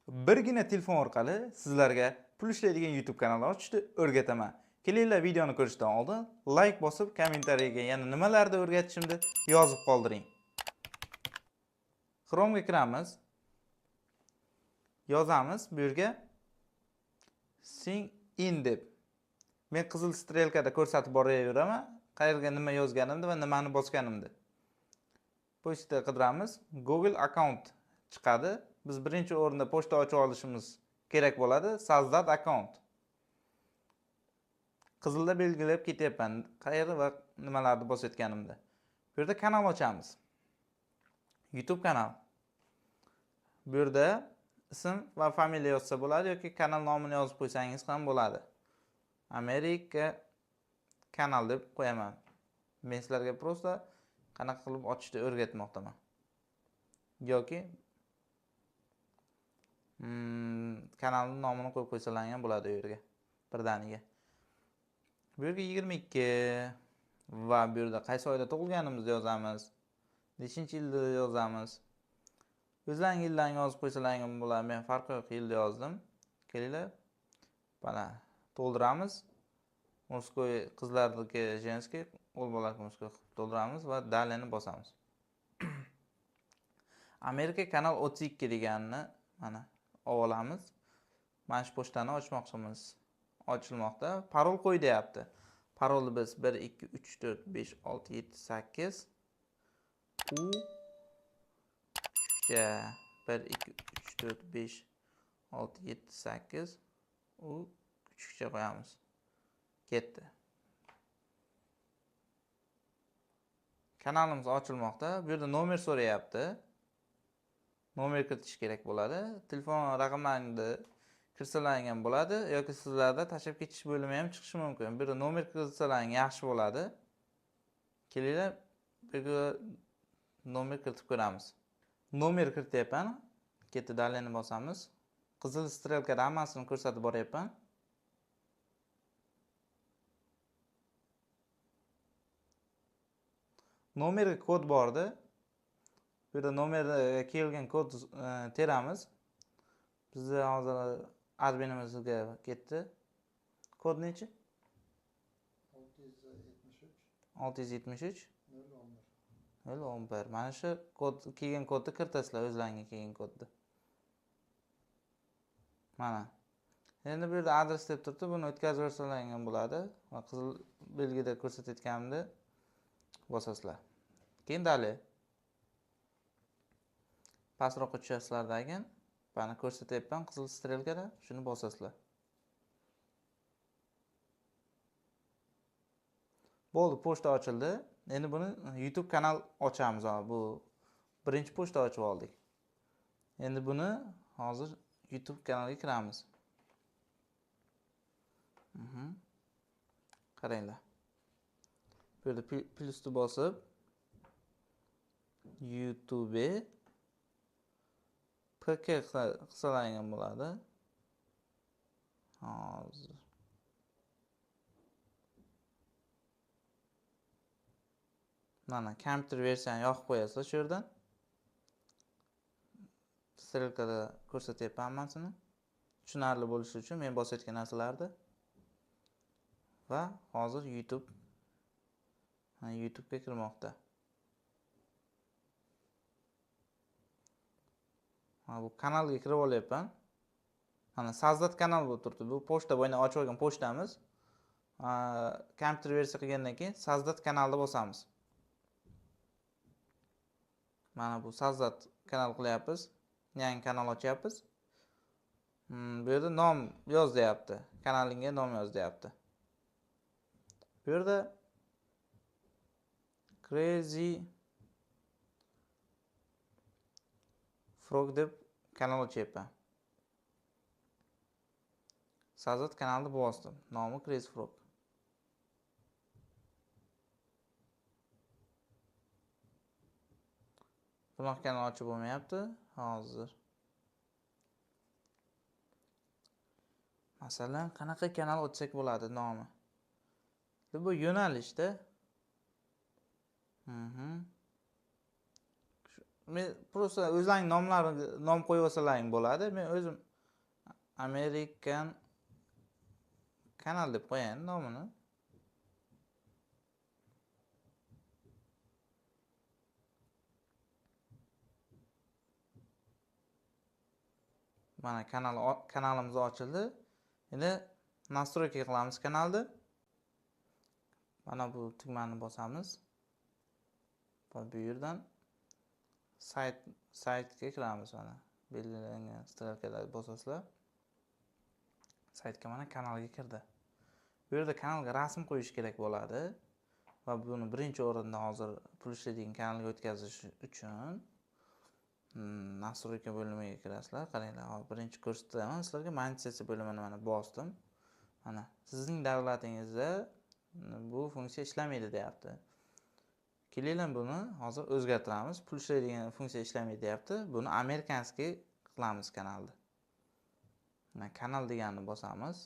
Birgina telefon orqali sizlarga pul ishlaydigan YouTube kanalini ochishni o'rgataman. Kelinglar, videoni ko'rishdan oldin like bosib, kommentariyaga yana nimalarni o'rgatishimni yozib qoldiring. Chrome'ga kiramiz. Yozamiz bu yerga sign in deb. Men qizil strelkada ko'rsatib boraveraman, qayerga nima yozganimni va nimani bosganimni. Pochta qidiramiz. Google account chiqadi. Biz birinchi o'rinda pochta ochib olishimiz kerak bo'ladi. Sazdat account. Qizilda belgilab ketyapman, qayerda va nimalarni bosayotganimda. Bu yerda kanal ochamiz. YouTube kanal. Bu yerda ism va familiya yozsa bo'ladi yoki kanal nomini yozib qo'ysangiz ham bo'ladi. Amerika kanal deb qo'yaman. Men sizlarga prosta qanaqa qilib ochishni o'rgatmoqdaman. Yoki kanalning nomini qo'yib qo'ysalar ham bo'ladi u yerga. Birdaniga. Bu yerga 22 va bu yerda qaysi oyda tug'ilganimizni yozamiz. Nechinchi yilda yozamiz. O'zlaringiz yillarni yozib qo'ysalar ham bo'ladi. Men farqi yo'q yilda yozdim. Kelinglar. Mana to'ldiramiz. Murskoy qizlarniki jenskiy, o'g'il bolalar murskoy to'ldiramiz va dalini bosamiz. Amerika kanal 32 deganini mana olamiz. Mana shu pochtani ochmoqchimiz. Ochilmoqda. Parol qo'y deyapti. Parolni biz 1 2 3 4 5 6 7 8 u 1 2 3 4 5 6 7 8 u küçükçe qo'yamiz. Ketdi. Kanalimiz ochilmoqda. Bu yerda nomer so'rayapti. Nomer kiritish kerak bo'ladi. Telefon raqamlaringizni kirsalaring ham bo'ladi yoki sizlarda tashlab ketish bo'limi ham chiqishi mumkin. Bu yerda nomer kirsalaring yaxshi bo'ladi. Kelinglar, bu yerga nomer kiritib ko'ramiz. Nomer kirityapman. Ketdi, dalini bosamiz. Qizil strelkada hammasini ko'rsatib boryapman. Nomerga kod bordi. Bu yerda nomerga kelgan kod teramiz. Bizda hozir adminimizga ketdi. Kod nechi? 673 011. Mana shu kod kelgan kodni kiritasizlar, o'zlaringizga kelgan kodni. Mana. Endi bu yerda adres deb turibdi, buni o'tkazib yuborsalaring ham bo'ladi. Va qizil belgida ko'rsatayotganimda bosasizlar. Keyin dali. Pastroqqa tushasizlardan bana ko'rsatyapman qizil strelkada, shuni bosasizlar. Bo'ldi, pochta ochildi. Endi buni YouTube kanal ochamiz. Bu birinchi pochta ochib oldik. Endi buni hozir YouTube kanaliga kiramiz. Qaranglar. Bu yerda plusni bosib YouTube PK qilsalaring ham bo'ladi. Hozir mana kompyuter versiyani yoqib qo'yasizlar shu yerdan. Strelkada ko'rsatyapman hammasini. Tushunarli bo'lishi uchun men bosayotgan narsalarni. Va hozir YouTube'ga kirmoqda. Bu kanalga kirib olyapman. Mana Sazdat kanal bo'lib turibdi. Bu pochta bo'yicha ochib olgan pochtamiz. Kompyuter versiya qilgandan keyin Sazdat kanalni bosamiz. Mana bu Sazdat kanal qilyapmiz. Yangi kanal ochyapmiz. Bu yerda nom yoz deyapti. Kanalingga nom yoz deyapti. Bu yerda Crazy Frog deb kanal ochyapman. Sazdat kanalni bosdim. Nomi Crazy Frog. Bunaqa kanal ochib bo'lmayapti hozir. Masalan, qanaqa kanal ochsak bo'ladi nomi? Bu yo'nalishda Men просто o'zlaring nom qo'yib olsalaring bo'ladi. Men o'zim American kanal deb qo'yayin nomini. Mana kanalimiz ochildi. Endi настройка qilamiz kanalni. Mana bu tugmani bosamiz. Va bu yerdan saytga kiramiz mana. Belgilangan strelkalarga bosasizlar. Saytga mana kanalga kirdi. Bu yerda kanalga rasm qo'yish kerak bo'ladi. Va buni birinchi o'rinda hozir pul ishlaydigan kanalga o'tkazish uchun настройка bo'limiga kirasizlar. Qaranglar, hozir birinchi ko'rsataman sizlarga monetizatsiya bo'limini mana bosdim. Mana sizning davlatingizda bu funksiya ishlamaydi deyapti. Kelinglar buni hozir o'zgartiramiz. Pul ishlaydigan funksiya ishlamaydi deyapti. Buni amerikanskiy qilamiz kanalni. Mana kanal deganni bosamiz.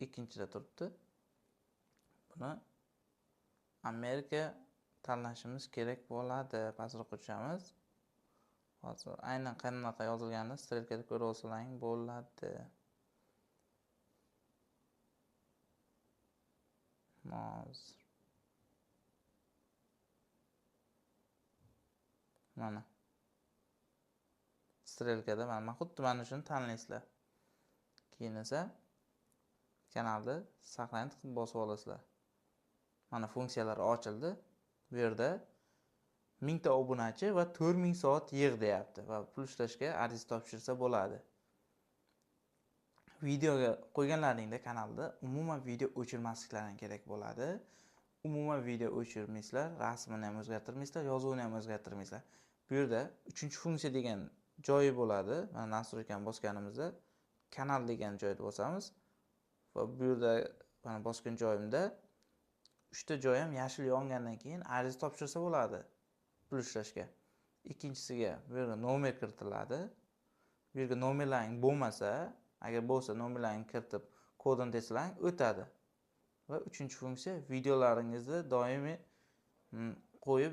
Ikkinchida turibdi. Buni Amerika tanlashimiz kerak bo'ladi. Pastroqqa tushamiz. Hozir aynan qanaqa yozilganini strelkada ko'rib olsalaring bo'ladi. Mana strelkada mana xuddi mana shuni tanlaysizlar. Keyin esa kanalni saqlanib qilib bosib olasizlar. Mana funksiyalar ochildi. Bu yerda 1000 ta obunachi va 4000 soat yig'i deyapti va pul ishlashga ariza topshirsa bo'ladi. Videoga qo'yganlaringda kanalda umuman video o'chirmasliklaring kerak bo'ladi. Umuman video o'chirmaysizlar, rasmini ham o'zgartirmaysizlar, yozuvini ham o'zgartirmaysizlar. Bu yerda 3-funksiya degan joyi bo'ladi. Mana настройкani bosganimizda kanal degan joyni bosamiz va bu yerda mana bosgan joyimda 3 ta joy ham yashil yongandan keyin ariza topshirsa bo'ladi pul ishlashga. Ikkinchisiga bu yerga nomer kiritiladi. Bu yerga nomerlaring bo'lmasa, agar bo'lsa nomerlaringni kiritib kodini desalaring o'tadi. Va 3-funksiya videolaringizni doimiy qo'yib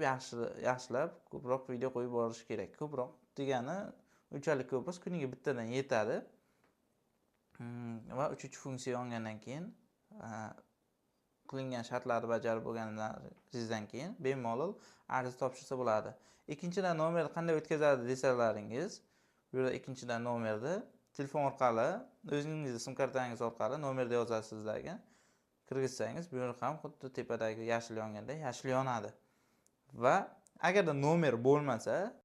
yaxshilab ko'proq video qo'yib borish kerak. Ko'proq degani unchalik ko'p emas, kuniga bittadan yetadi. Va 3-funksiya yongandan keyin qilingan shartlarni bajarib bo'lganingizdan keyin bemalol ariza topshirsa bo'ladi. Ikkinchidan nomerni qanday o'tkazadi desalaringiz, bu yerda ikkinchidan nomerni telefon orqali, o'zingizning sim kartangiz orqali nomerni yozasiz sizlarga. Kirgizsangiz, bu yer ham xuddi tepadagi yashil yonganda yashil yonadi. Va agarda nomer bo'lmasa,